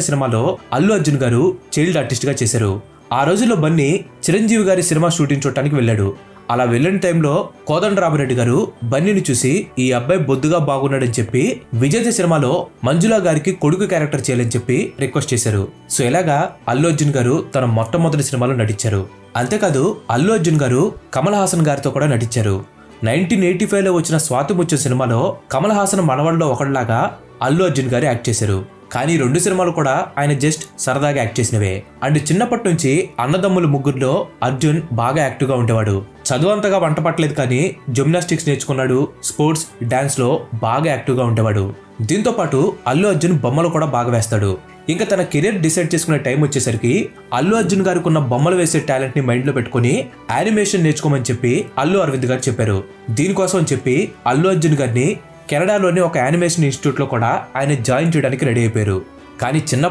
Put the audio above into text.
సినిమాలో అల్లు అర్జున్ గారు child artist గా చేశారు. ఆ రోజుల్లో బన్నీ చిరంజీవి గారి సినిమా షూటింగ్ చూడటానికి వెళ్ళాడు. అలా వెళ్ళిన టైంలో కోదండరామిరెడ్డి గారు బన్నీని చూసి ఈ అబ్బాయి బొద్దుగా బాగున్నాడని చెప్పి విజేత సినిమాలో మంజులా గారికి కొడుకు క్యారెక్టర్ చేయాలని చెప్పి రిక్వెస్ట్ చేశారు. సో ఇలాగా అల్లు అర్జున్ గారు తన మొట్టమొదటి సినిమాలో నటించారు. అంతేకాదు అల్లు అర్జున్ గారు కమల్ హాసన్ గారితో కూడా నటించారు. 1985లో వచ్చిన స్వాతి ముత్యం సినిమాలో కమల్ హాసన్ మనవడిలో ఒకటిలాగా అల్లు అర్జున్ గారు యాక్ట్ చేశారు. కానీ 2 సినిమాలు కూడా ఆయన జస్ట్ సరదాగా యాక్ట్ చేసినవే. అండ్ చిన్నప్పటి నుంచి అన్నదమ్ములు ముగ్గురులో అర్జున్ బాగా యాక్టివ్ గా ఉండేవాడు. చదువు అంతగా వంట పట్టలేదు కానీ జిమ్నాస్టిక్స్ నేర్చుకున్నాడు. స్పోర్ట్స్, డాన్స్ లో బాగా యాక్టివ్ గా ఉండేవాడు. దీంతో పాటు అల్లు అర్జున్ బొమ్మలు కూడా బాగా వేస్తాడు. ఇంకా తన కెరీర్ డిసైడ్ చేసుకునే టైం వచ్చేసరికి అల్లు అర్జున్ గారికి ఉన్న బొమ్మలు వేసే టాలెంట్ ని మైండ్ లో పెట్టుకుని యానిమేషన్ నేర్చుకోమని చెప్పి అల్లు అరవింద్ గారు చెప్పారు. దీనికోసం అని చెప్పి అల్లు అర్జున్ గారిని కెనడాలోని ఒక యానిమేషన్ ఇన్స్టిట్యూట్ లో కూడా ఆయన జాయిన్ చేయడానికి రెడీ అయిపోయారు. కానీ చిన్న